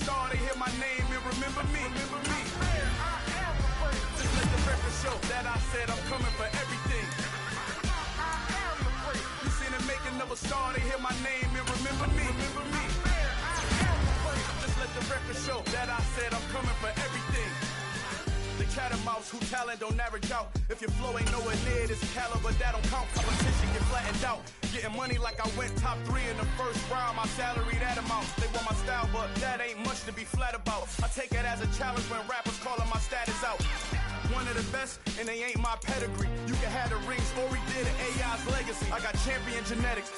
star, they hear my name and remember me. Just let the record show that I said I'm coming for everything. You seen the making of a star, they hear my name and remember me. Just let the record show that I said I'm coming for everything. The catamounts who talent don't average out. If your flow ain't nowhere near this caliber, that don't count. Competition get flattened out. Getting money like I went top 3 in the first round. My salary that amount. They want my style, but that ain't much to be flat about. I take it as a challenge when rappers calling my status out. One of the best, and they ain't my pedigree. You can have the rings, or we did it, AI's legacy. I got champion genetics.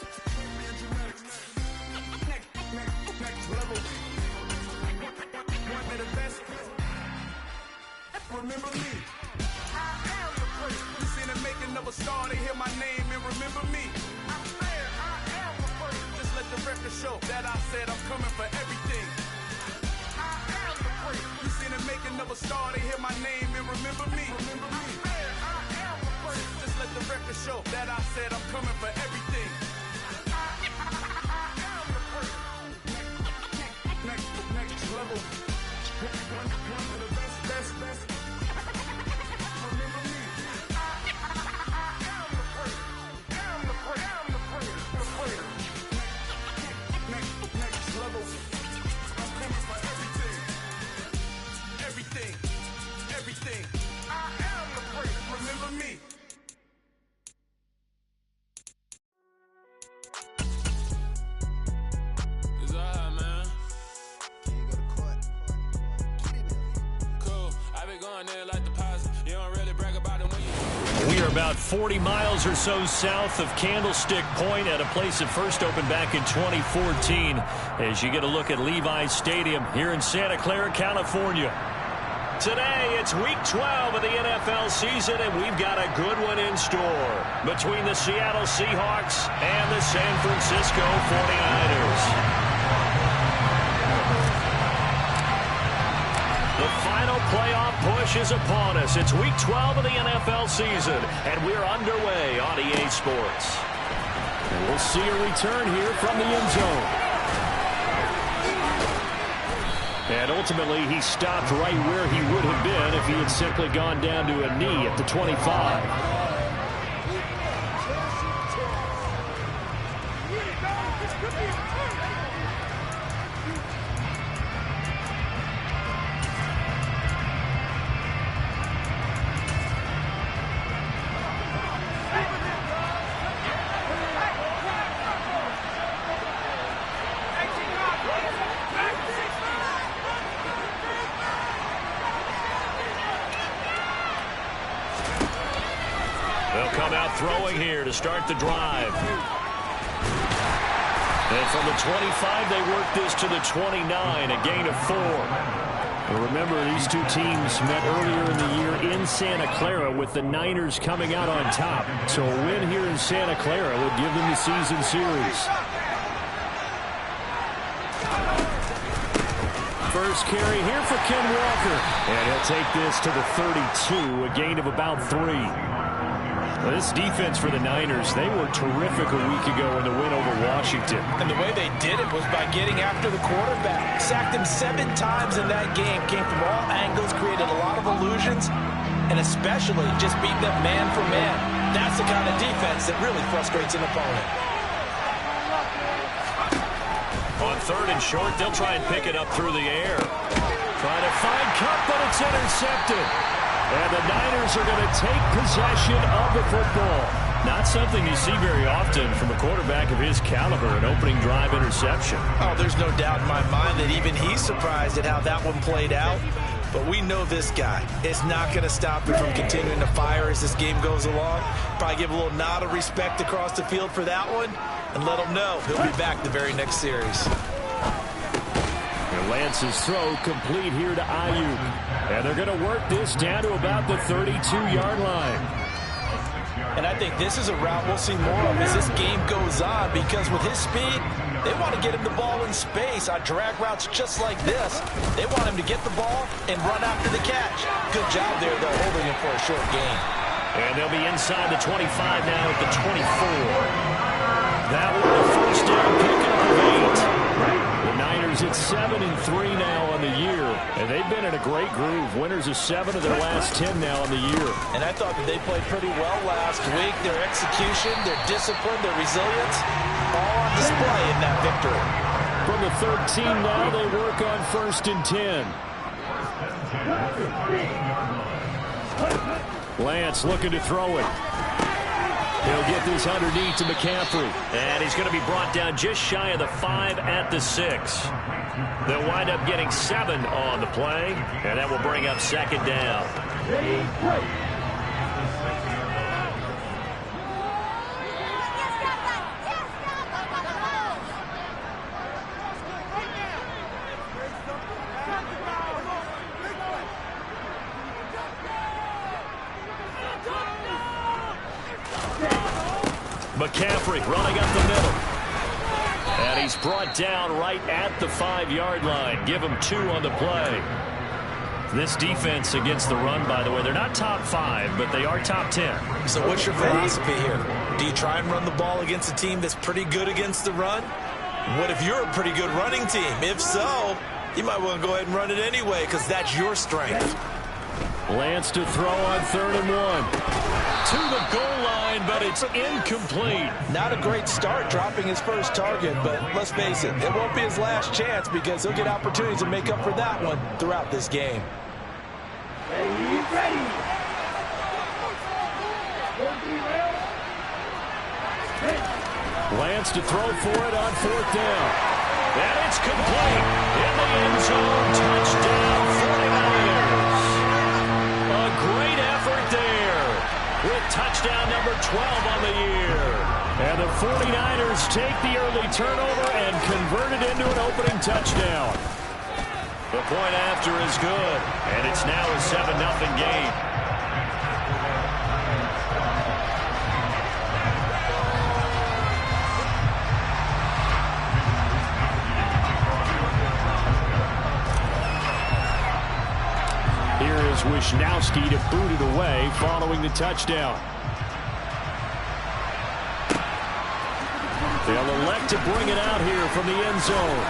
Next level. One of the best. Remember me. You seen the making of a star, they hear my name and remember me. Just let the record show that I said I'm coming for everything. You seen the making of a star, they hear my name and remember me. Just let the record show that I said I'm coming for everything. Next level. One of the best. Everything. I am the great. Remember me. It's alright, man. Can you go to court? Cool. I been going there like deposit. You don't really brag about it when you. We are about 40 miles or so south of Candlestick Point at a place that first opened back in 2014 as you get a look at Levi's Stadium here in Santa Clara, California. Today, it's Week 12 of the NFL season, and we've got a good one in store between the Seattle Seahawks and the San Francisco 49ers. The final playoff push is upon us. It's Week 12 of the NFL season, and we're underway on EA Sports. And we'll see a return here from the end zone. And ultimately, he stopped right where he would have been if he had simply gone down to a knee at the 25. Throwing here to start the drive. And from the 25, they work this to the 29, a gain of 4. And remember, these two teams met earlier in the year in Santa Clara with the Niners coming out on top. So a win here in Santa Clara would give them the season series. First carry here for Ken Walker. And he'll take this to the 32, a gain of about 3. Well, this defense for the Niners, they were terrific a week ago in the win over Washington. And the way they did it was by getting after the quarterback. Sacked him 7 times in that game. Came from all angles, created a lot of illusions, and especially just beat them man for man. That's the kind of defense that really frustrates an opponent. On 3rd and short, they'll try and pick it up through the air. Trying to find Cup, but it's intercepted. And the Niners are going to take possession of the football. Not something you see very often from a quarterback of his caliber, an opening drive interception. Oh, there's no doubt in my mind that even he's surprised at how that one played out. But we know this guy is not going to stop him from continuing to fire as this game goes along. Probably give a little nod of respect across the field for that one and let him know he'll be back the very next series. And Lance's throw complete here to Ayuk. And they're going to work this down to about the 32-yard line. And I think this is a route we'll see more of as this game goes on, because with his speed, they want to get him the ball in space on drag routes just like this. They want him to get the ball and run after the catch. Good job there, though, holding him for a short gain. And they'll be inside the 25 now at the 24. That one, the first down, picking up of 8. The Niners at 7-3 now they've been in a great groove. Winners of 7 of their last 10 now in the year. And I thought that they played pretty well last week. Their execution, their discipline, their resilience, all on display in that victory. From the 13 now, they work on 1st and 10. Lance looking to throw it. He'll get this underneath to McCaffrey. And he's going to be brought down just shy of the 5 at the 6. They'll wind up getting 7 on the play, and that will bring up 2nd down. McCaffrey running up the middle. And he's brought down right at the 5-yard line. Give him 2 on the play. This defense against the run, by the way, they're not top 5, but they are top 10. So what's your philosophy here? Do you try and run the ball against a team that's pretty good against the run? What if you're a pretty good running team? If so, you might want to go ahead and run it anyway because that's your strength. Lance to throw on 3rd and 1. To the goal line, but it's incomplete. Not a great start dropping his first target, but let's face it, it won't be his last chance because he'll get opportunities to make up for that one throughout this game. Lance to throw for it on 4th down. And it's complete. In the end zone, touchdown 49ers. A great effort there with touchdown number 12 on the year. And the 49ers take the early turnover and convert it into an opening touchdown. The point after is good, and it's now a 7-0 game. Here is Wisnowski to boot it away following the touchdown. They'll elect to bring it out here from the end zone.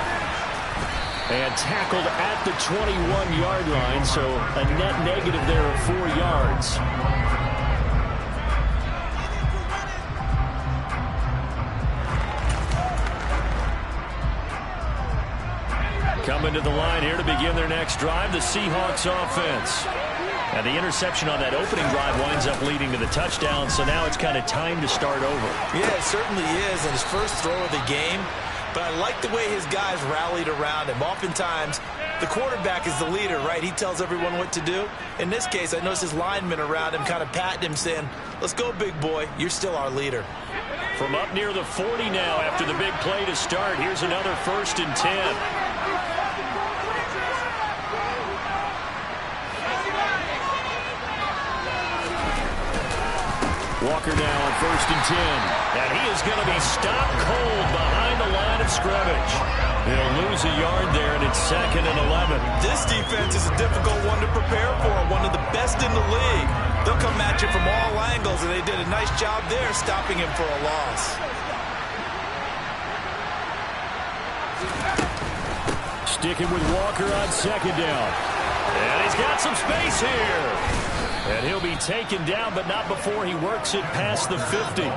And tackled at the 21-yard line, so a net negative there of 4 yards. Coming to the line here to begin their next drive, the Seahawks offense. And the interception on that opening drive winds up leading to the touchdown, so now it's kind of time to start over. Yeah, it certainly is, and his first throw of the game. But I like the way his guys rallied around him. Oftentimes, the quarterback is the leader, right? He tells everyone what to do. In this case, I noticed his linemen around him kind of patting him, saying, let's go, big boy. You're still our leader. From up near the 40 now after the big play to start, here's another 1st and 10. Walker now on 1st and 10. And he is going to be stopped cold behind the line of scrimmage. He'll lose a yard there, and it's 2nd and 11. This defense is a difficult one to prepare for, one of the best in the league. They'll come at you from all angles, and they did a nice job there stopping him for a loss. Sticking with Walker on 2nd down. And he's got some space here. And he'll be taken down, but not before he works it past the 50.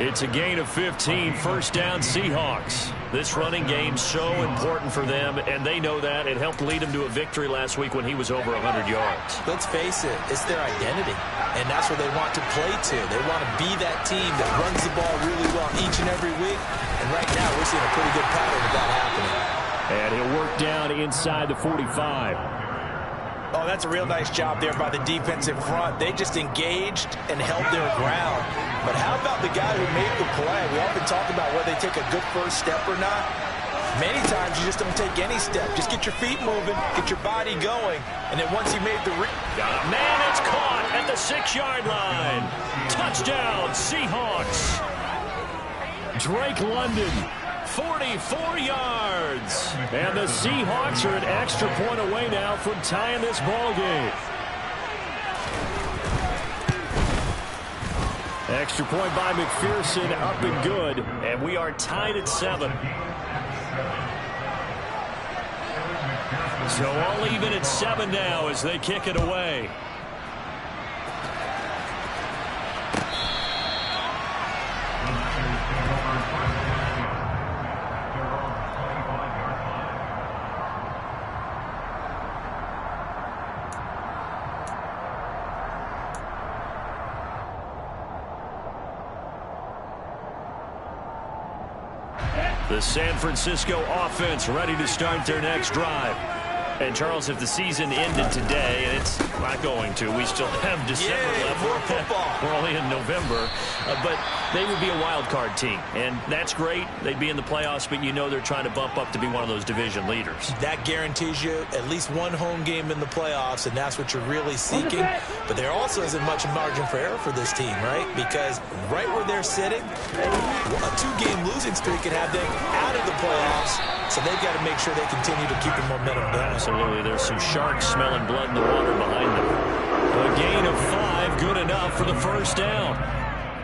It's a gain of 15, 1st down Seahawks. This running game's so important for them, and they know that. It helped lead them to a victory last week when he was over 100 yards. Let's face it, it's their identity, and that's what they want to play to. They want to be that team that runs the ball really well each and every week, and right now we're seeing a pretty good pattern of that happening. And he'll work down inside the 45. Oh, that's a real nice job there by the defense in front. They just engaged and held their ground. But how about the guy who made the play? We often talk about whether they take a good first step or not. Many times you just don't take any step. Just get your feet moving, get your body going, and then once he made the man, it's caught at the 6-yard line. Touchdown, Seahawks. Drake London, 44 yards. And the Seahawks are an extra point away now from tying this ball game. Extra point by McPherson, up and good. And we are tied at 7. So all even at 7 now as they kick it away. The San Francisco offense ready to start their next drive. And, Charles, if the season ended today, and it's not going to, we still have December left. More football. We're only in November. But they would be a wild card team. And that's great. They'd be in the playoffs, but you know they're trying to bump up to be one of those division leaders. That guarantees you at least one home game in the playoffs, and that's what you're really seeking. But there also isn't much margin for error for this team, right? Because right where they're sitting, a 2-game losing streak could have them out of the playoffs. So they've got to make sure they continue to keep the momentum going. Absolutely. There's some sharks smelling blood in the water behind them. A gain of 5, good enough for the first down.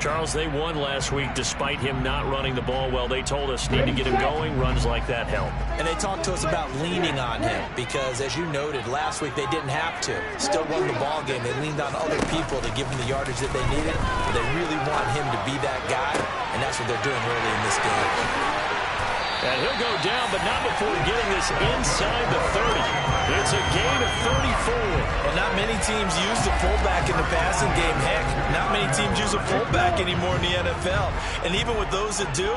Charles, they won last week despite him not running the ball well. They told us need to get him going. Runs like that help. And they talked to us about leaning on him because, as you noted, last week they didn't have to. Still won the ball game. They leaned on other people to give them the yardage that they needed. But they really want him to be that guy, and that's what they're doing early in this game. And he'll go down, but not before getting this inside the 30. It's a gain of 34. And not many teams use the fullback in the passing game. Heck, not many teams use a fullback anymore in the NFL. And even with those that do,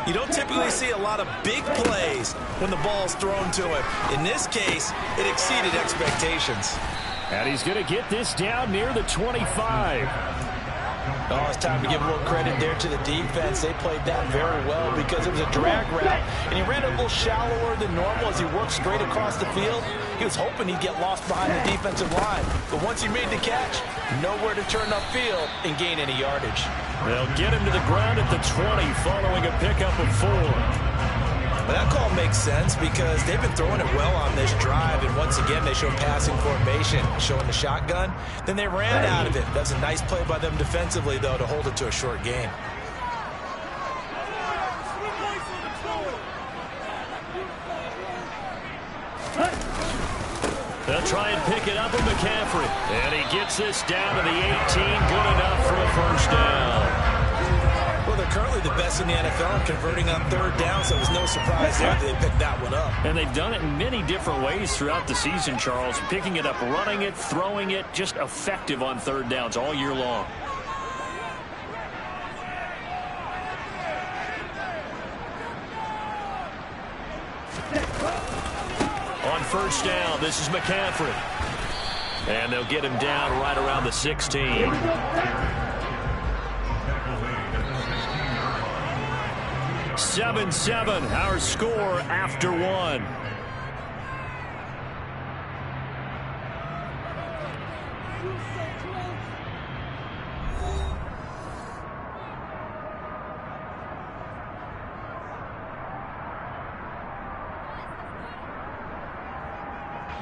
you don't typically see a lot of big plays when the ball's thrown to him. In this case, it exceeded expectations. And he's going to get this down near the 25. Oh, it's time to give a little credit there to the defense. They played that very well because it was a drag route, and he ran a little shallower than normal as he worked straight across the field. He was hoping he'd get lost behind the defensive line, but once he made the catch, nowhere to turn upfield and gain any yardage. They'll get him to the ground at the 20 following a pickup of 4. But that call makes sense because they've been throwing it well on this drive, and once again they show passing formation, showing the shotgun. Then they ran out of it. That's a nice play by them defensively, though, to hold it to a short gain. They'll try and pick it up with McCaffrey. And he gets this down to the 18. Good enough for a first down. Well, they're currently the best in the NFL converting on third down, so it was no surprise there they picked that one up. And they've done it in many different ways throughout the season, Charles. Picking it up, running it, throwing it, just effective on third downs all year long. On first down, this is McCaffrey. And they'll get him down right around the 16. 7-7, our score after 1.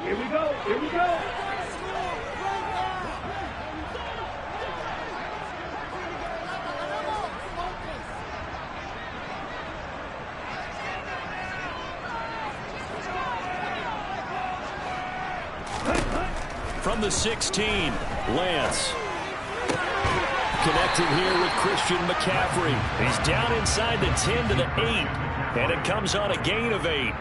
Here we go, here we go. From the 16, Lance. Connecting here with Christian McCaffrey. He's down inside the 10 to the 8. And it comes on a gain of 8.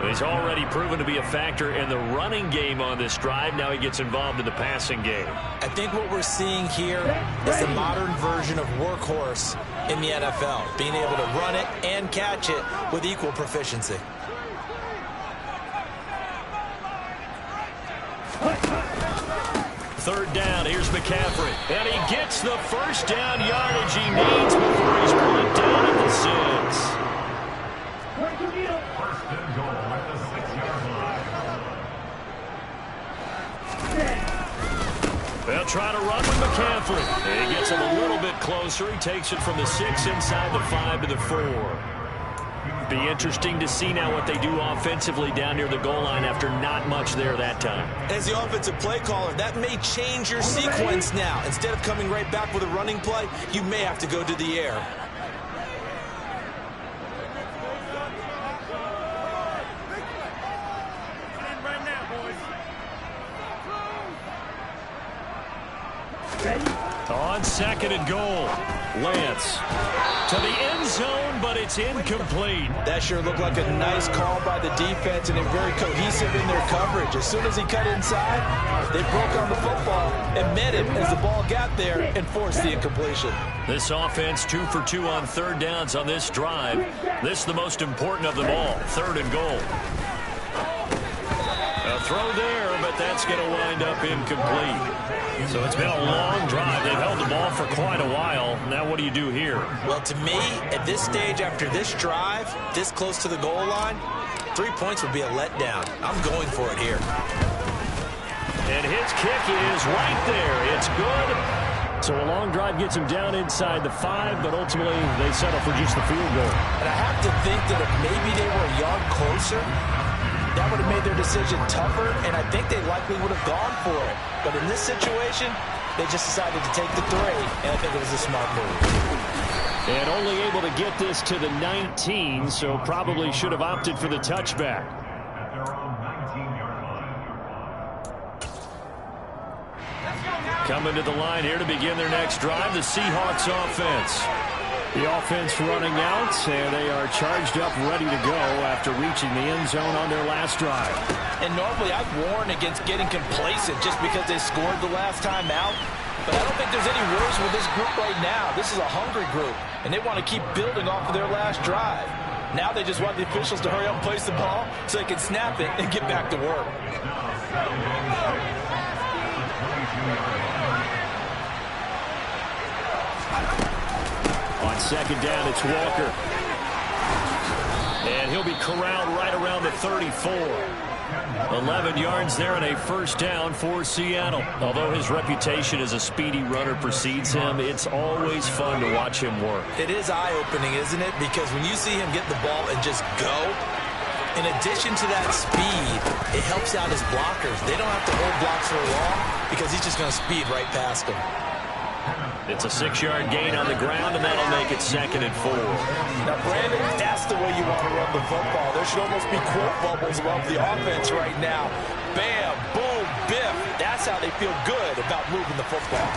He's already proven to be a factor in the running game on this drive. Now he gets involved in the passing game. I think what we're seeing here is the modern version of workhorse in the NFL. Being able to run it and catch it with equal proficiency. Third down, here's McCaffrey. And he gets the first down yardage he needs before he's brought down at the 6. First and goal at the 6-yard line. They'll try to run with McCaffrey. He gets him a little bit closer. He takes it from the 6 inside the 5 to the 4. Be interesting to see now what they do offensively down near the goal line after not much there that time. As the offensive play caller, that may change your sequence now. Instead of coming right back with a running play, you may have to go to the air. on 2nd and goal. Lance to the end zone, but it's incomplete. That sure looked like a nice call by the defense, and they're very cohesive in their coverage. As soon as he cut inside, they broke on the football and met him as the ball got there and forced the incompletion. This offense 2 for 2 on 3rd downs on this drive. This is the most important of them all, 3rd and goal. A throw there, but that's going to wind up incomplete. So it's been a long drive. They've held the ball for quite a while. Now what do you do here? Well, to me, at this stage after this drive, this close to the goal line, 3 points would be a letdown. I'm going for it here. And his kick is right there. It's good. So a long drive gets him down inside the 5, but ultimately they settle for just the field goal. And I have to think that if maybe they were a yard closer, that would have made their decision tougher, and I think they likely would have gone for it. But in this situation, they just decided to take the 3, and I think it was a smart move. And only able to get this to the 19, so probably should have opted for the touchback. At their own 19-yard line. Coming to the line here to begin their next drive, the Seahawks offense. The offense running out, and they are charged up, ready to go after reaching the end zone on their last drive. And normally I'd warn against getting complacent just because they scored the last time out. But I don't think there's any worries with this group right now. This is a hungry group, and they want to keep building off of their last drive. Now they just want the officials to hurry up and place the ball so they can snap it and get back to work. On 2nd down, it's Walker. And he'll be corralled right around the 34. 11 yards there and a 1st down for Seattle. Although his reputation as a speedy runner precedes him, it's always fun to watch him work. It is eye-opening, isn't it? Because when you see him get the ball and just go, in addition to that speed, it helps out his blockers. They don't have to hold blocks for long because he's just going to speed right past them. It's a 6-yard gain on the ground, and that'll make it 2nd and 4. Now, Brandon, that's the way you want to run the football. There should almost be quote bubbles above the offense right now. Bam, boom, biff. That's how they feel good about moving the football.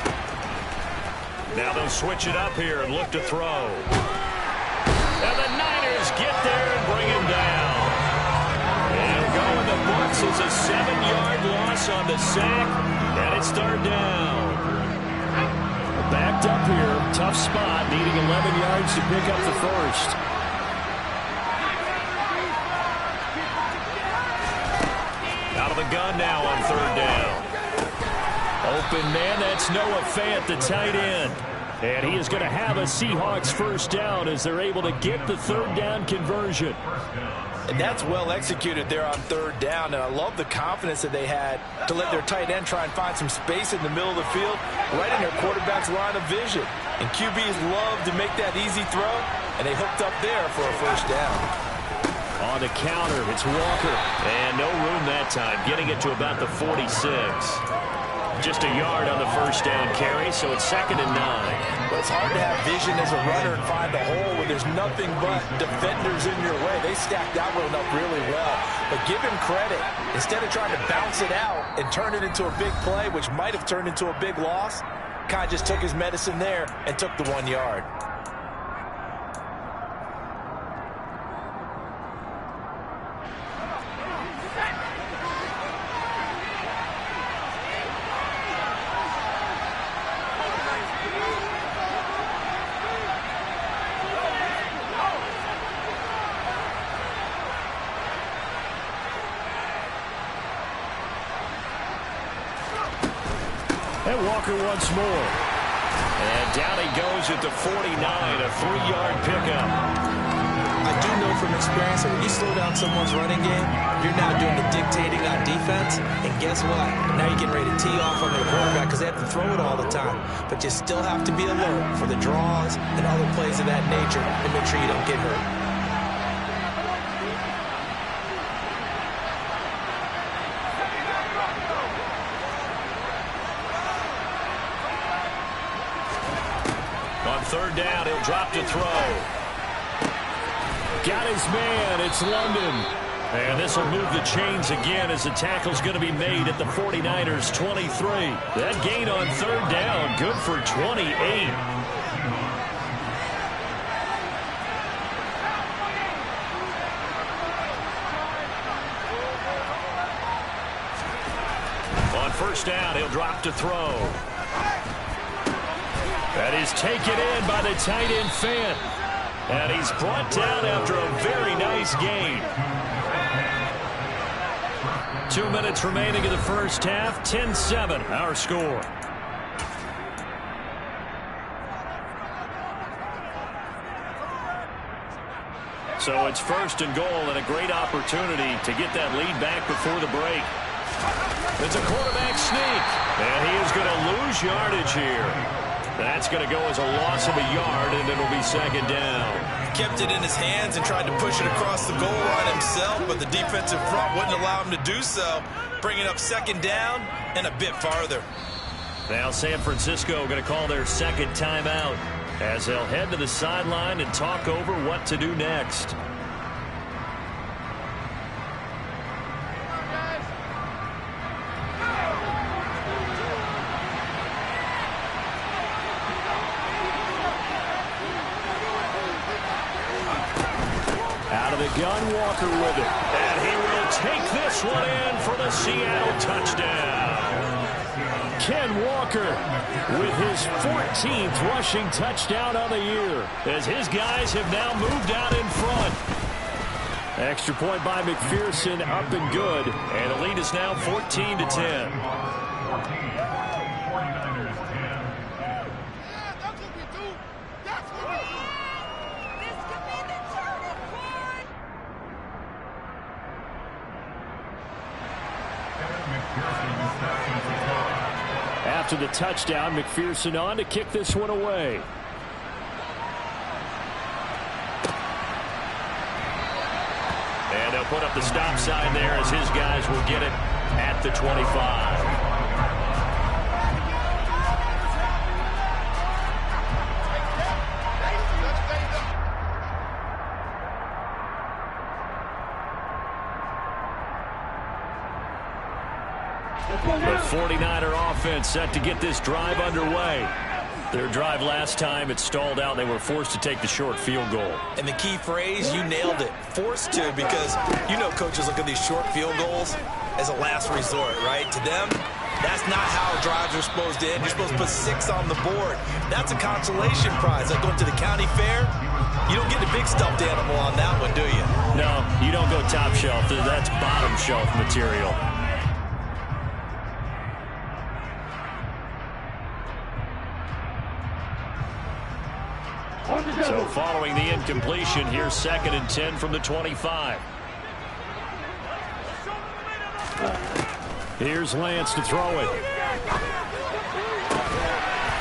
Now they'll switch it up here and look to throw. And the Niners get there and bring him down. And it'll go in the books as a 7-yard loss on the sack, and it's 3rd down. Backed up here, tough spot, needing 11 yards to pick up the 1st. Out of the gun now on 3rd down. Open man, that's Noah Fant, the tight end. And he is going to have a Seahawks 1st down as they're able to get the 3rd down conversion. And that's well executed there on 3rd down, and I love the confidence that they had to let their tight end try and find some space in the middle of the field, right in their quarterback's line of vision. And QBs love to make that easy throw, and they hooked up there for a 1st down. On the counter, it's Walker. And no room that time, getting it to about the 46. Just a yard on the 1st down carry, so it's 2nd and 9. Well, it's hard to have vision as a runner and find a hole when there's nothing but defenders in your way. They stacked that one up really well. But give him credit. Instead of trying to bounce it out and turn it into a big play, which might have turned into a big loss, kind of just took his medicine there and took the 1 yard. And Walker once more. And down he goes at the 49, a 3-yard pickup. I do know from experience that when you slow down someone's running game, you're now doing the dictating on defense. And guess what? Now you're getting ready to tee off on their quarterback because they have to throw it all the time. But you still have to be alert for the draws and other plays of that nature and make sure you don't get hurt. On 3rd down, he'll drop to throw. Got his man. It's London. And this will move the chains again as the tackle's going to be made at the 49ers 23. That gain on third down, good for 28. On first down, he'll drop to throw. That is taken in by the tight end Fant. And he's brought down after a very nice gain. 2 minutes remaining in the first half. 10-7, our score. So it's first and goal and a great opportunity to get that lead back before the break. It's a quarterback sneak. And he is going to lose yardage here. That's going to go as a loss of a yard, and it'll be second down. Kept it in his hands and tried to push it across the goal line himself, but the defensive front wouldn't allow him to do so. Bringing up second down and a bit farther. Now San Francisco going to call their second timeout as they'll head to the sideline and talk over what to do next. Gun Walker with it, and he will take this one in for the Seattle touchdown. Ken Walker with his 14th rushing touchdown of the year as his guys have now moved out in front. Extra point by McPherson, up and good, and the lead is now 14-10. After the touchdown, McPherson on to kick this one away. And they'll put up the stop sign there as his guys will get it at the 25. The 49er offense set to get this drive underway. Their drive last time, it stalled out. They were forced to take the short field goal. And the key phrase, you nailed it, forced to, because you know coaches look at these short field goals as a last resort, right? To them, that's not how drives are supposed to end. You're supposed to put 6 on the board. That's a consolation prize. Like going to the county fair, you don't get the big stuffed animal on that one, do you? No, you don't go top shelf. That's bottom shelf material. So following the incompletion, here's 2nd and 10 from the 25. Here's Lance to throw it.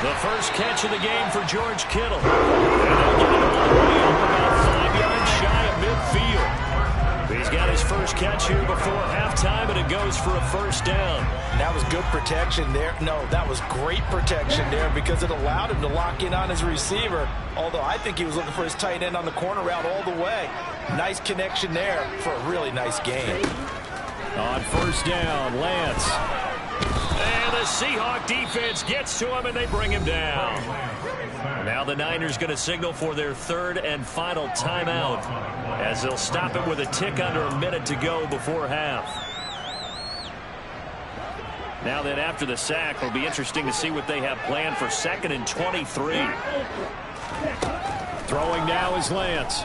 The first catch of the game for George Kittle. And they'll get it all the way up about 5 yards shy of midfield. He's got his first catch here before halftime, and it goes for a first down. That was good protection there. No, that was great protection there because it allowed him to lock in on his receiver, although I think he was looking for his tight end on the corner route all the way. Nice connection there for a really nice gain. On first down, Lance. And the Seahawk defense gets to him, and they bring him down. Now the Niners going to signal for their 3rd and final timeout as they'll stop it with a tick under a minute to go before half. Now then, after the sack, it'll be interesting to see what they have planned for 2nd and 23. Throwing now is Lance.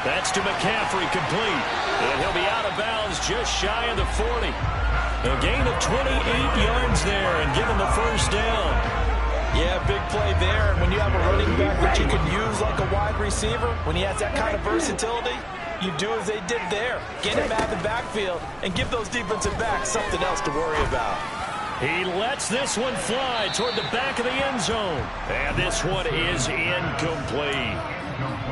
That's to McCaffrey, complete. And he'll be out of bounds just shy of the 40. A gain of 28 yards there and give him the first down. Yeah, big play there. And when you have a running back that you can use like a wide receiver, when he has that kind of versatility, you do as they did there. Get him out of the backfield and give those defensive backs something else to worry about. He lets this one fly toward the back of the end zone. And this one is incomplete.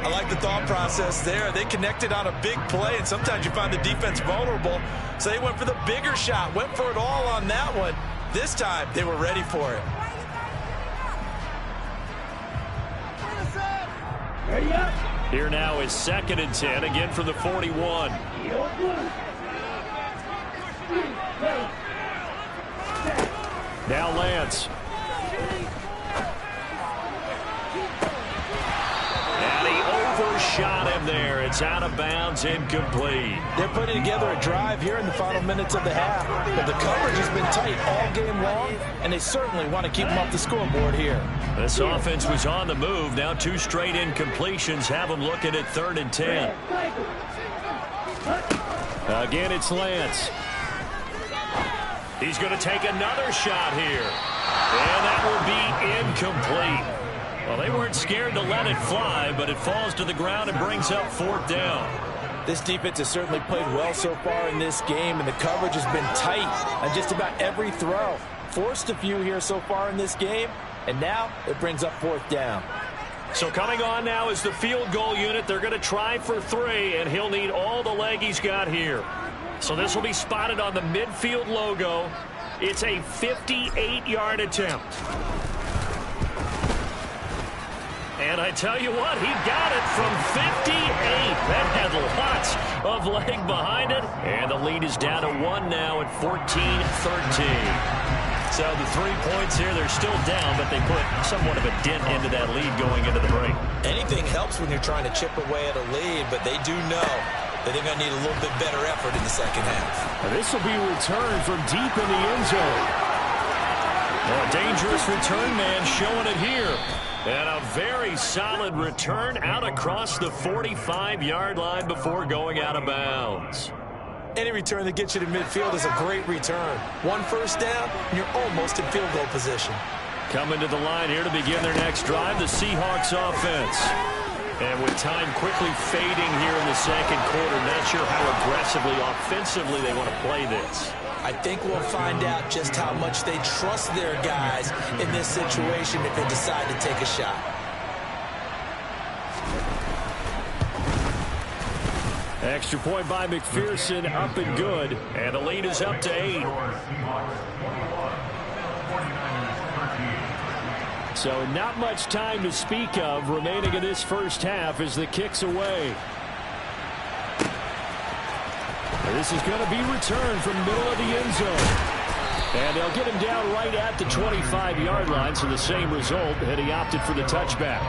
I like the thought process there. They connected on a big play, and sometimes you find the defense vulnerable. So they went for the bigger shot, went for it all on that one. This time, they were ready for it. Ready up. Here now is 2nd and 10, again from the 41. Now Lance. And he overshot him there. It's out of bounds, incomplete. They're putting together a drive here in the final minutes of the half, but the coverage has been tight all game long, and they certainly want to keep them off the scoreboard here. This offense was on the move. Now 2 straight incompletions have them looking at 3rd and 10. Again, it's Lance. He's going to take another shot here. And that will be incomplete. Well, they weren't scared to let it fly, but it falls to the ground and brings up 4th down. This defense has certainly played well so far in this game, and the coverage has been tight on just about every throw. Forced a few here so far in this game, and now it brings up 4th down. So coming on now is the field goal unit. They're going to try for 3, and he'll need all the leg he's got here. So this will be spotted on the midfield logo. It's a 58-yard attempt. And I tell you what, he got it from 58. That had lots of leg behind it. And the lead is down to 1 now at 14-13. So the 3 points here, they're still down, but they put somewhat of a dent into that lead going into the break. Anything helps when you're trying to chip away at a lead, but they do know that they're going to need a little bit better effort in the second half. This will be returned from deep in the end zone. A dangerous return man showing it here. And a very solid return out across the 45-yard line before going out of bounds. Any return that gets you to midfield is a great return. 1 first down, and you're almost in field goal position. Coming to the line here to begin their next drive, the Seahawks offense. And with time quickly fading here in the second quarter, not sure how aggressively, offensively they want to play this. I think we'll find out just how much they trust their guys in this situation if they decide to take a shot. Extra point by McPherson, up and good. And the lead is up to 8. So not much time to speak of remaining in this first half as the kick's away. This is going to be returned from the middle of the end zone. And they'll get him down right at the 25-yard line, so the same result, and he opted for the touchback.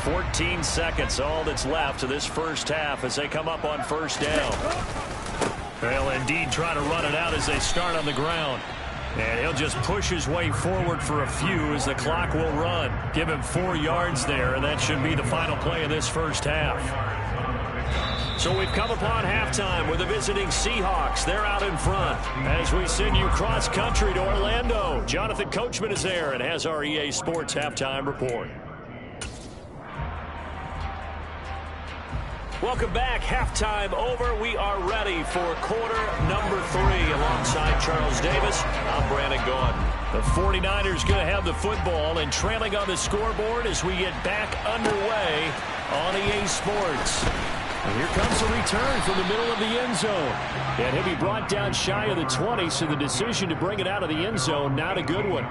14 seconds, all that's left to this first half as they come up on first down. They'll indeed try to run it out as they start on the ground. And he'll just push his way forward for a few as the clock will run. Give him 4 yards there, and that should be the final play of this first half. So we've come upon halftime with the visiting Seahawks. They're out in front. As we send you cross-country to Orlando, Jonathan Coachman is there and has our EA Sports halftime report. Welcome back. Halftime over. We are ready for quarter number 3 alongside Charles Davis. I'm Brandon Gordon. The 49ers going to have the football and trailing on the scoreboard as we get back underway on EA Sports. And here comes a return from the middle of the end zone. And he'll be brought down shy of the 20, so the decision to bring it out of the end zone, not a good one.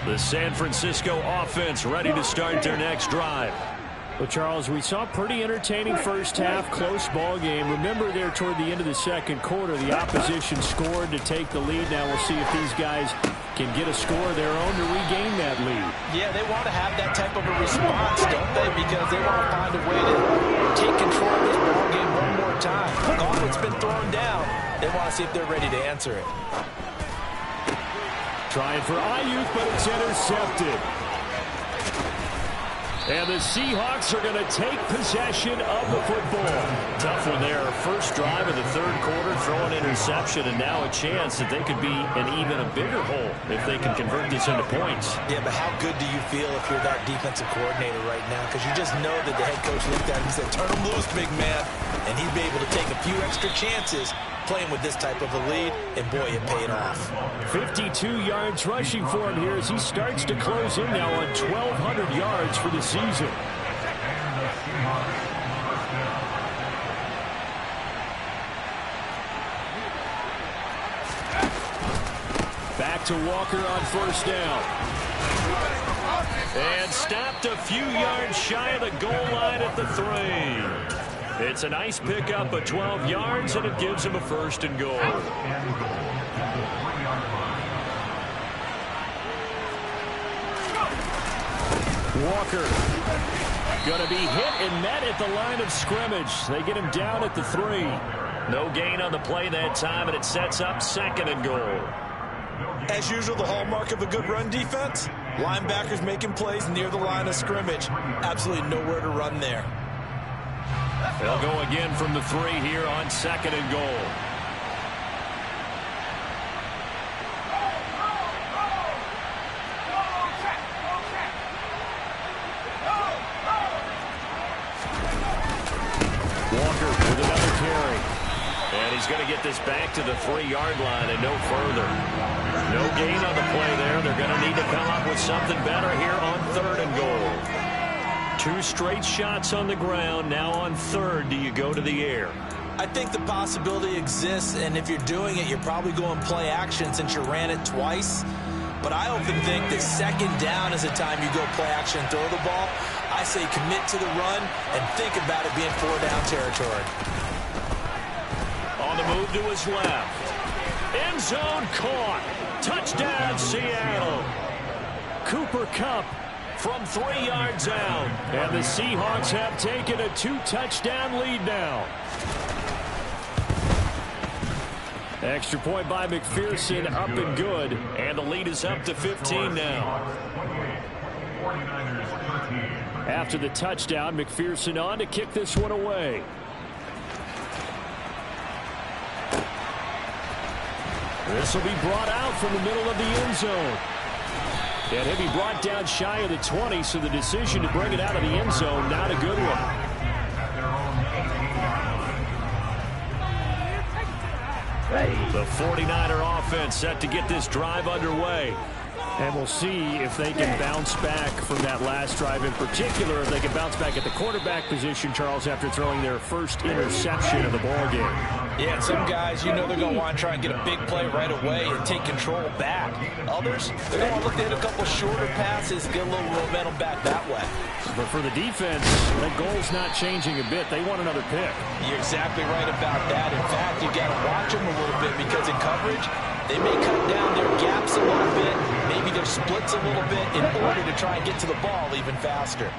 The San Francisco offense ready to start their next drive. Well, Charles, we saw a pretty entertaining first half, close ball game. Remember there toward the end of the second quarter, the opposition scored to take the lead. Now we'll see if these guys can get a score of their own to regain that lead. Yeah, they want to have that type of a response, don't they? Because they want to find a way to take control of this ball game one more time. The gauntlet's been thrown down. They want to see if they're ready to answer it. Trying for Ayuk, but it's intercepted. And the Seahawks are going to take possession of the football. Tough one there. First drive of the third quarter, throwing interception, and now a chance that they could be in even a bigger hole if they can convert this into points. Yeah, but how good do you feel if you're that defensive coordinator right now? Because you just know that the head coach looked at him and said, turn him loose, big man. And he'd be able to take a few extra chances playing with this type of a lead, and boy, it paid off. 52 yards rushing for him here as he starts to close in now on 1,200 yards for the season. Back back to Walker on first down. And stopped a few yards shy of the goal line at the 3. It's a nice pickup of 12 yards, and it gives him a first and goal. Walker going to be hit and met at the line of scrimmage. They get him down at the 3. No gain on the play that time, and it sets up second and goal. As usual, the hallmark of a good run defense, linebackers making plays near the line of scrimmage. Absolutely nowhere to run there. They'll go again from the 3 here on second and goal. Walker with another carry. And he's going to get this back to the 3-yard line and no further. No gain on the play there. They're going to need to come up with something better here on third and goal. 2 straight shots on the ground. Now on third, do you go to the air? I think the possibility exists, and if you're doing it, you're probably going play action since you ran it twice. But I often think that second down is the time you go play action and throw the ball. I say commit to the run and think about it being 4-down territory. On the move to his left. End zone caught. Touchdown, Seattle. Cooper Kupp from 3 yards out. And the Seahawks have taken a 2-touchdown lead now. Extra point by McPherson, up and good. And the lead is up to 15 now. After the touchdown, McPherson on to kick this one away. This will be brought out from the middle of the end zone. And he'll be brought down shy of the 20, so the decision to bring it out of the end zone, not a good one. The 49er offense set to get this drive underway. And we'll see if they can bounce back from that last drive in particular, if they can bounce back at the quarterback position, Charles, after throwing their first interception of the ballgame. Yeah, and some guys, you know they're going to want to try and get a big play right away and take control back. Others, they're going to want to look to hit a couple shorter passes, get a little momentum back that way. But for the defense, that goal's not changing a bit. They want another pick. You're exactly right about that. In fact, you got to watch them a little bit because in coverage, they may cut down their gaps a little bit, maybe their splits a little bit in order to try and get to the ball even faster.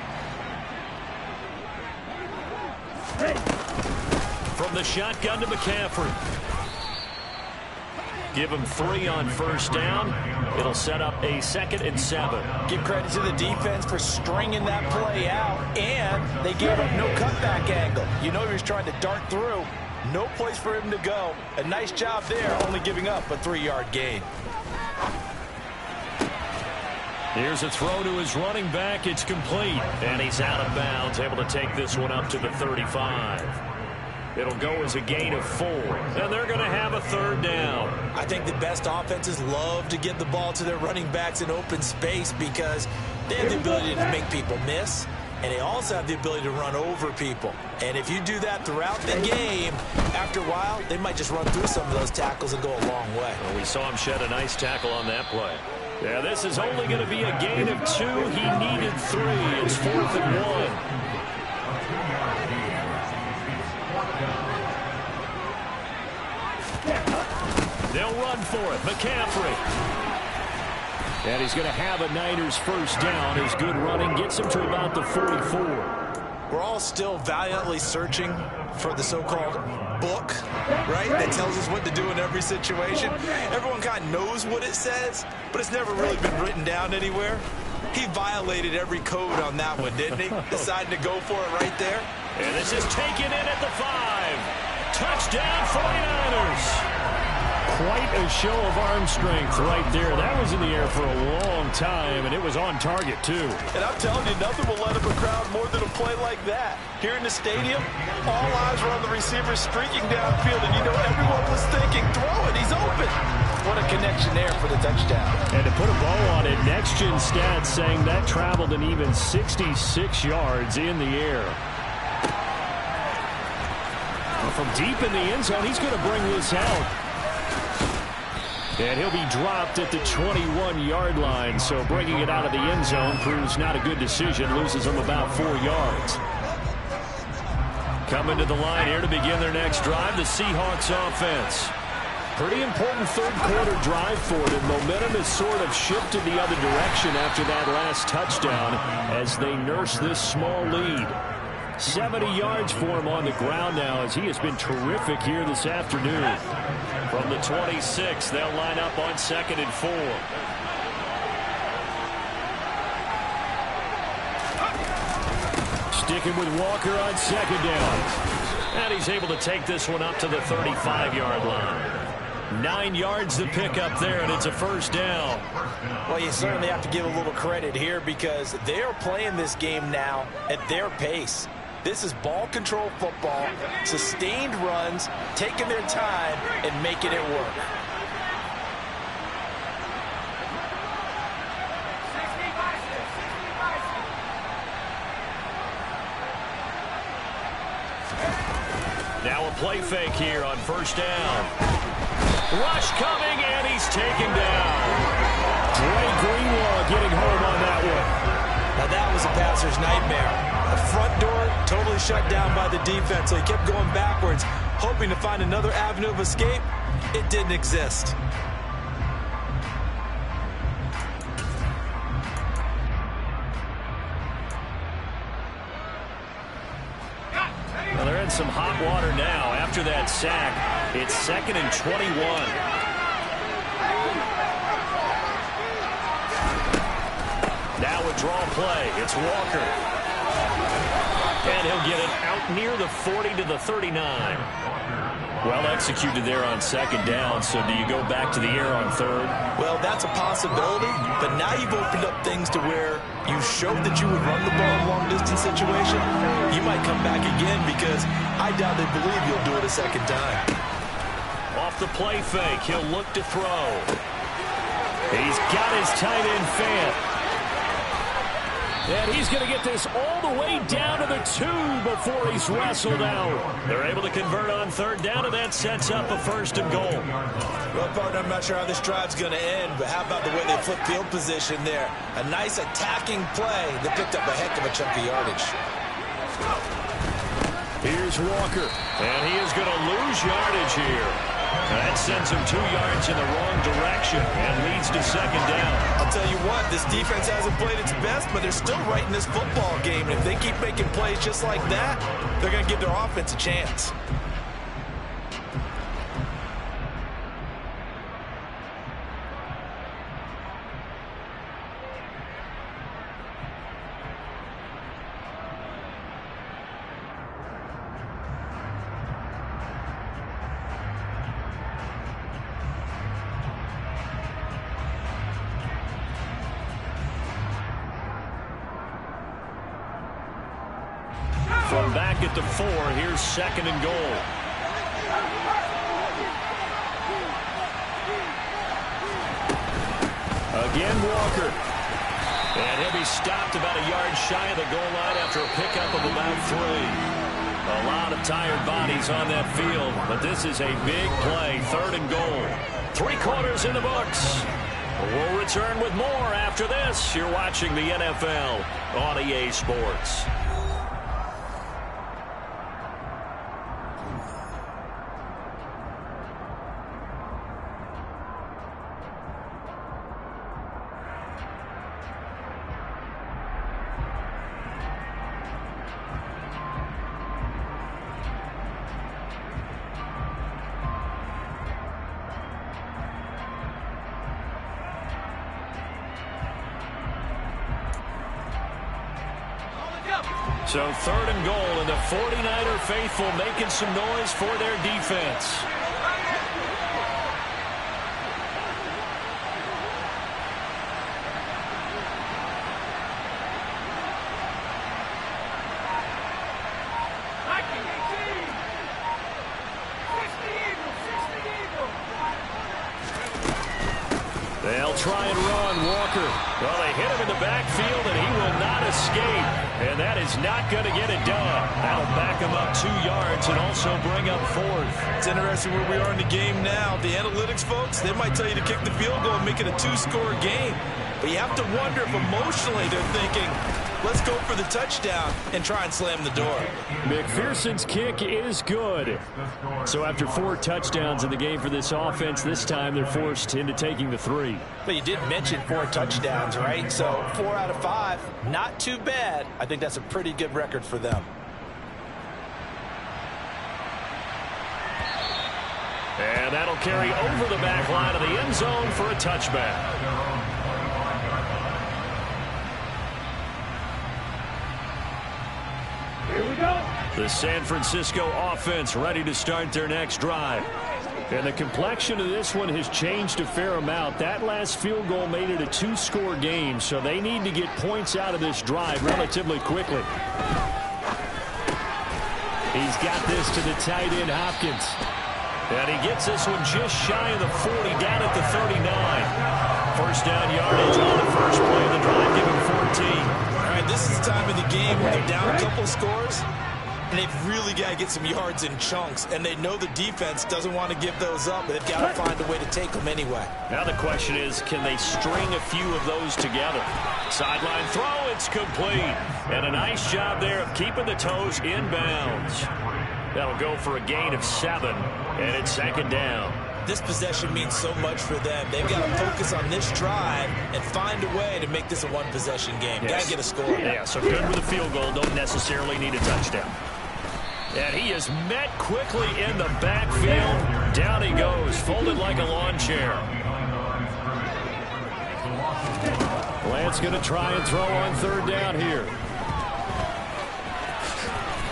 From the shotgun to McCaffrey. Give him 3 on first down. It'll set up a 2nd and 7. Give credit to the defense for stringing that play out, and they gave up no cutback angle. You know he was trying to dart through. No place for him to go. A nice job there, only giving up a 3-yard gain. Here's a throw to his running back. It's complete. And he's out of bounds, able to take this one up to the 35. It'll go as a gain of 4. And they're going to have a 3rd down. I think the best offenses love to get the ball to their running backs in open space because they have the ability to make people miss. And they also have the ability to run over people. And if you do that throughout the game, after a while, they might just run through some of those tackles and go a long way. Well, we saw him shed a nice tackle on that play. Yeah, this is only going to be a gain of 2. He needed 3. It's 4th and 1. They'll run for it. McCaffrey. And he's going to have a Niners first down. His good running gets him to about the 44. We're all still valiantly searching for the so-called book, right, that tells us what to do in every situation. Everyone kind of knows what it says, but it's never really been written down anywhere. He violated every code on that one, didn't he? Deciding to go for it right there. And this is taken in at the 5. Touchdown 49ers. Quite a show of arm strength right there. That was in the air for a long time, and it was on target, too. And I'm telling you, nothing will let up a crowd more than a play like that. Here in the stadium, all eyes were on the receiver streaking downfield, and you know everyone was thinking, throw it, he's open. What a connection there for the touchdown. And to put a bow on it, Next Gen Stats saying that traveled an even 66 yards in the air. From deep in the end zone, he's going to bring this out. And he'll be dropped at the 21-yard line, so bringing it out of the end zone proves not a good decision, loses them about 4 yards. Coming to the line here to begin their next drive, the Seahawks offense. Pretty important third-quarter drive for them. Momentum has sort of shifted the other direction after that last touchdown as they nurse this small lead. 70 yards for him on the ground now as he has been terrific here this afternoon. From the 26, they'll line up on 2nd and 4. Sticking with Walker on 2nd down. And he's able to take this one up to the 35-yard line. 9 yards to pick up there, and it's a first down. Well, you certainly have to give a little credit here because they're playing this game now at their pace. This is ball control football, sustained runs, taking their time and making it work. Now a play fake here on first down. Rush coming, and he's taken down. Dre Greenlaw getting home on that one. Now that was a passer's nightmare. The front door totally shut down by the defense, so he kept going backwards, hoping to find another avenue of escape. It didn't exist. Well, they're in some hot water now after that sack. It's 2nd and 21. Now a draw play. It's Walker. And he'll get it out near the 40 to the 39. Well executed there on 2nd down, so do you go back to the air on 3rd? Well, that's a possibility, but now you've opened up things to where you showed that you would run the ball in a long-distance situation. You might come back again because I doubt they believe you'll do it a 2nd time. Off the play fake, he'll look to throw. He's got his tight end fan. And he's going to get this all the way down to the 2 before he's wrestled out. They're able to convert on 3rd down, and that sets up a 1st and goal. Well, partner, I'm not sure how this drive's going to end, but how about the way they flip field position there? A nice attacking play that picked up a heck of a chunk of yardage. Here's Walker, and he is going to lose yardage here. That sends him 2 yards in the wrong direction and leads to 2nd down. I'll tell you what, this defense hasn't played its best, but they're still right in this football game. And if they keep making plays just like that, they're going to give their offense a chance. From back at the 4, here's 2nd and goal. Again, Walker. And he'll be stopped about a yard shy of the goal line after a pickup of about 3. A lot of tired bodies on that field, but this is a big play. 3rd and goal. 3 quarters in the books. We'll return with more after this. You're watching the NFL on EA Sports. So 3rd and goal, and the 49er faithful making some noise for their defense. They'll try and run. Walker Walker. Well, they hit him in the backfield, and he will not escape. And that is not going to get it done. That'll back him up 2 yards and also bring up 4th. It's interesting where we are in the game now. The analytics folks, they might tell you to kick the field goal and make it a 2-score game. But you have to wonder if emotionally they're thinking, let's go for the touchdown and try and slam the door. McPherson's kick is good. So after 4 touchdowns in the game for this offense, this time they're forced into taking the 3. But you did mention 4 touchdowns, right? So 4 out of 5, not too bad. I think that's a pretty good record for them. And that'll carry over the back line of the end zone for a touchback. The San Francisco offense ready to start their next drive. And the complexion of this one has changed a fair amount. That last field goal made it a 2-score game, so they need to get points out of this drive relatively quickly. He's got this to the tight end, Hopkins. And he gets this one just shy of the 40, down at the 39. First down yardage on the first play of the drive, give him 14. All right, this is the time of the game where they're down a couple scores, and they've really got to get some yards in chunks, and they know the defense doesn't want to give those up, but they've got to find a way to take them anyway. Now the question is, can they string a few of those together? Sideline throw, it's complete. And a nice job there of keeping the toes in bounds. That'll go for a gain of 7, and it's 2nd down. This possession means so much for them. They've got to focus on this drive and find a way to make this a one-possession game. Got to get a score. Yeah, so good with a field goal. Don't necessarily need a touchdown. And he is met quickly in the backfield. Down he goes, folded like a lawn chair. Lance going to try and throw on 3rd down here.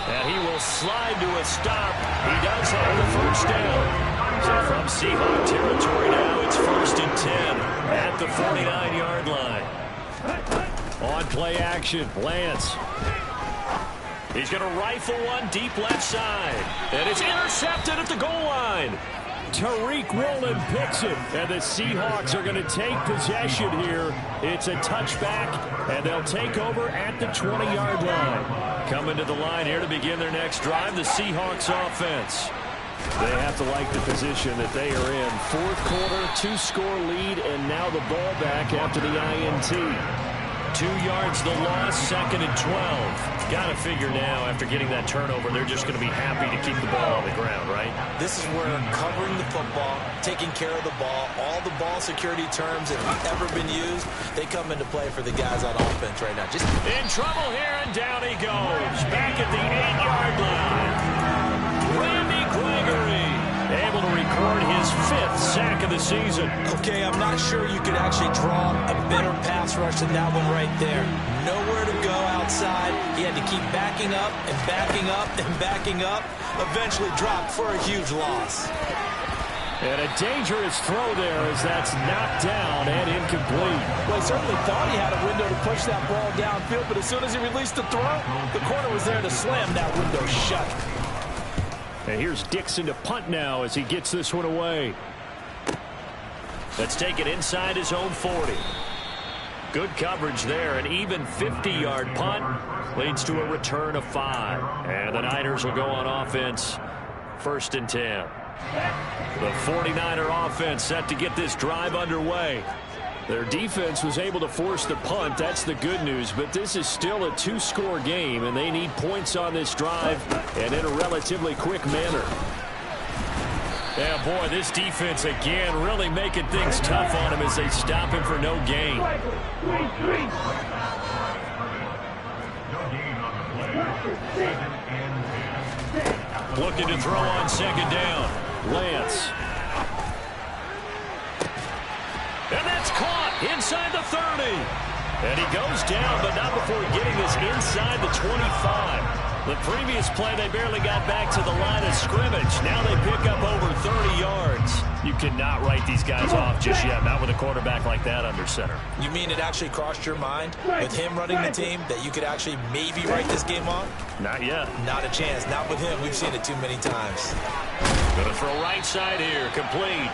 And he will slide to a stop. He does have the first down. So from Seahawk territory now, it's 1st and 10 at the 49-yard line. On play action, Lance. He's going to rifle one deep left side. And it's intercepted at the goal line. Tariq Woolen picks it. And the Seahawks are going to take possession here. It's a touchback, and they'll take over at the 20-yard line. Coming to the line here to begin their next drive, the Seahawks offense. They have to like the position that they are in. 4th quarter, 2-score lead, and now the ball back after the INT. 2 yards the loss, 2nd and 12. Got to figure now, after getting that turnover, they're just going to be happy to keep the ball on the ground, right? This is where covering the football, taking care of the ball, all the ball security terms that have ever been used, they come into play for the guys on offense right now. Just in trouble here, and down he goes. Back at the 8-yard line. Randy Gregory able to record his 5th sack of the season. Okay, I'm not sure you could actually draw a better pass rush than that one right there. Nowhere to go outside. He had to keep backing up and backing up and backing up. Eventually dropped for a huge loss. And a dangerous throw there as that's knocked down and incomplete. Well, he certainly thought he had a window to push that ball downfield, but as soon as he released the throw, the corner was there to slam that window shut. And here's Dixon to punt now as he gets this one away. Let's take it inside his own 40. Good coverage there. An even 50-yard punt leads to a return of 5. And the Niners will go on offense. 1st and 10. The 49er offense set to get this drive underway. Their defense was able to force the punt. That's the good news. But this is still a 2-score game, and they need points on this drive and in a relatively quick manner. Yeah, boy, this defense again really making things tough on him as they stop him for no gain. Looking to throw on 2nd down. Lance. And that's caught inside the 30. And he goes down, but not before getting this inside the 25. The previous play, they barely got back to the line of scrimmage. Now they pick up over 30 yards. You cannot write these guys off just yet, not with a quarterback like that under center. You mean it actually crossed your mind with him running the team that you could actually maybe write this game off? Not yet. Not a chance. Not with him. We've seen it too many times. Going to throw right side here, complete.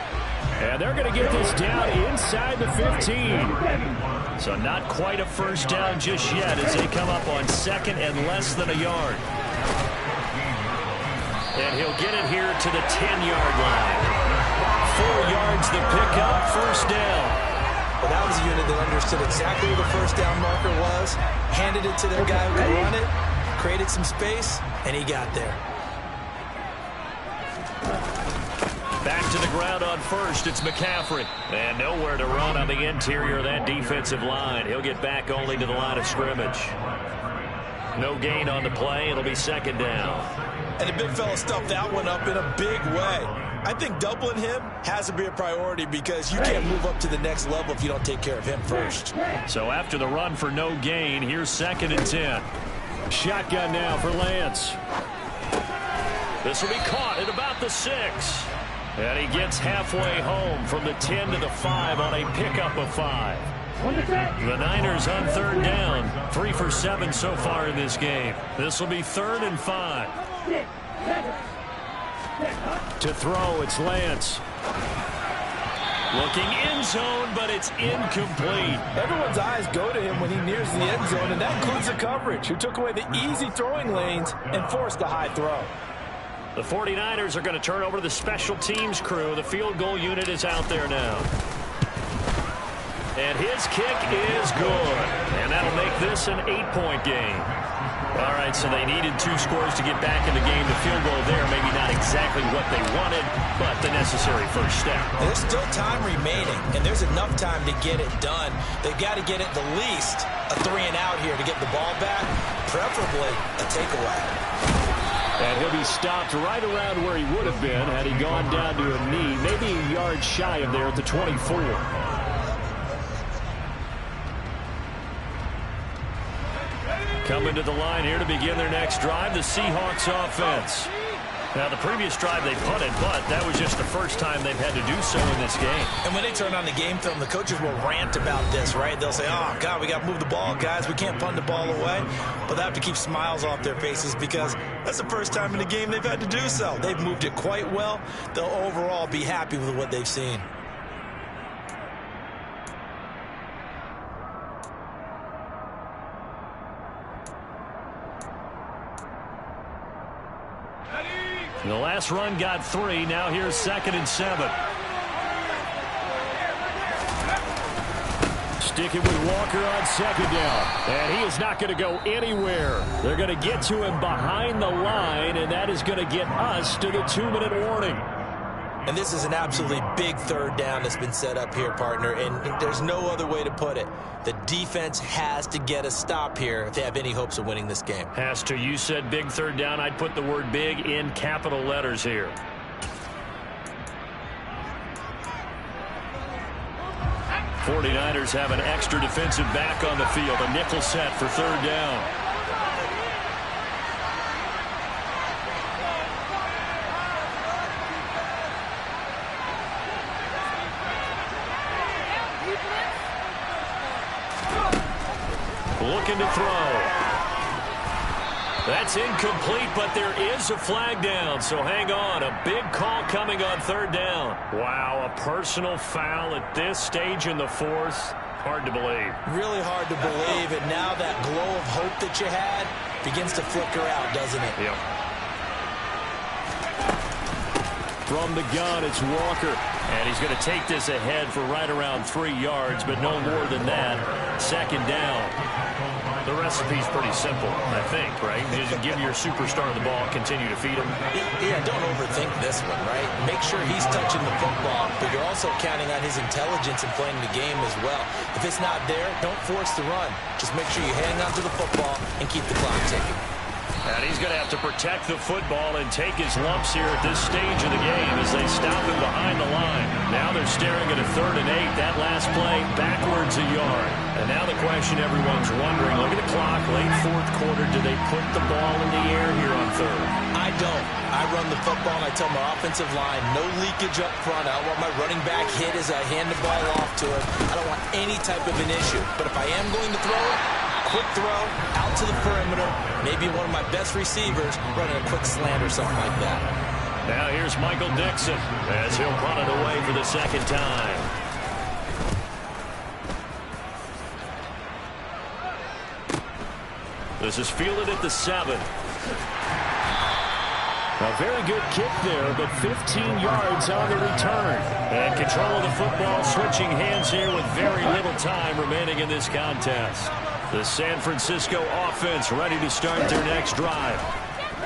And they're going to get this down inside the 15. So not quite a first down just yet as they come up on second and less than a yard. And he'll get it here to the 10-yard line. 4 yards the pickup, first down. Well, that was a unit that understood exactly where the first down marker was, handed it to their guy who could run it, created some space, and he got there. Back to the ground on first. It's McCaffrey. And nowhere to run on the interior of that defensive line. He'll get back only to the line of scrimmage. No gain on the play. It'll be second down. And the big fella stuffed that one up in a big way. I think doubling him has to be a priority because you can't move up to the next level if you don't take care of him first. So after the run for no gain, here's second and 10. Shotgun now for Lance. This will be caught at about the 6. And he gets halfway home from the 10 to the 5 on a pickup of 5. The Niners on third down. 3 for 7 so far in this game. This will be 3rd and 5. To throw, it's Lance. Looking end zone, but it's incomplete. Everyone's eyes go to him when he nears the end zone, and that includes the coverage, who took away the easy throwing lanes and forced a high throw. The 49ers are going to turn over to the special teams crew. The field goal unit is out there now. And his kick is good. And that'll make this an 8-point game. All right, so they needed 2 scores to get back in the game. The field goal there, maybe not exactly what they wanted, but the necessary first step. There's still time remaining, and there's enough time to get it done. They've got to get at the least a 3-and-out here to get the ball back, preferably a takeaway. And he'll be stopped right around where he would have been had he gone down to a knee, maybe a yard shy of there at the 24. Coming to the line here to begin their next drive, the Seahawks offense. Now, the previous drive they punted, but that was just the first time they've had to do so in this game. And when they turn on the game film, the coaches will rant about this, right? They'll say, oh, God, we got to move the ball, guys. We can't punt the ball away. But they have to keep smiles off their faces because that's the first time in the game they've had to do so. They've moved it quite well. They'll overall be happy with what they've seen. The last run got 3. Now here's 2nd and 7. Sticking with Walker on 2nd down. And he is not going to go anywhere. They're going to get to him behind the line, and that is going to get us to the 2-minute warning. And this is an absolutely big 3rd down that's been set up here, partner, and there's no other way to put it. The defense has to get a stop here if they have any hopes of winning this game. Has to. You said big 3rd down. I'd put the word big in capital letters here. '49ers have an extra defensive back on the field. A nickel set for 3rd down. Looking to throw. That's incomplete, but there is a flag down, so hang on. A big call coming on 3rd down. Wow, a personal foul at this stage in the 4th. Hard to believe. Really hard to believe, and now that glow of hope that you had begins to flicker out, doesn't it? Yep. From the gun, it's Walker. And he's going to take this ahead for right around 3 yards, but no more than that. 2nd down. The recipe's pretty simple, I think, right? Just give your superstar the ball, continue to feed him. Yeah, don't overthink this one, right? Make sure he's touching the football, but you're also counting on his intelligence in playing the game as well. If it's not there, don't force the run. Just make sure you hang on to the football and keep the clock ticking. And he's going to have to protect the football and take his lumps here at this stage of the game as they stop him behind the line. Now they're staring at a 3rd and 8. That last play, backwards a yard. And now the question everyone's wondering, look at the clock, late 4th quarter, do they put the ball in the air here on 3rd? I don't. I run the football and I tell my offensive line, no leakage up front. I don't want my running back hit as I hand the ball off to him. I don't want any type of an issue. But if I am going to throw it, quick throw, out to the perimeter, maybe one of my best receivers running a quick slant or something like that. Now here's Michael Dixon as he'll punt it away for the 2nd time. This is fielded at the 7. A very good kick there, but 15 yards on the return. And control of the football, switching hands here with very little time remaining in this contest. The San Francisco offense ready to start their next drive.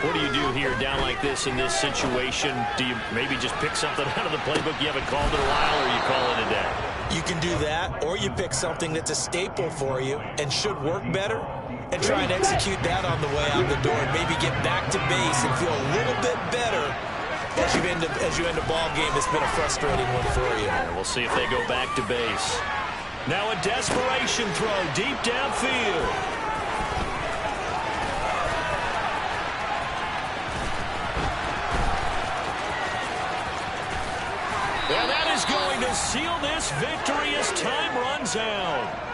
What do you do here down like this in this situation? Do you maybe just pick something out of the playbook you haven't called in a while, or you call it a day? You can do that, or you pick something that's a staple for you and should work better, and try and execute that on the way out the door and maybe get back to base and feel a little bit better as you end a ball game that's been a frustrating one for you. And we'll see if they go back to base. Now a desperation throw deep downfield. And that is going to seal this victory as time runs out.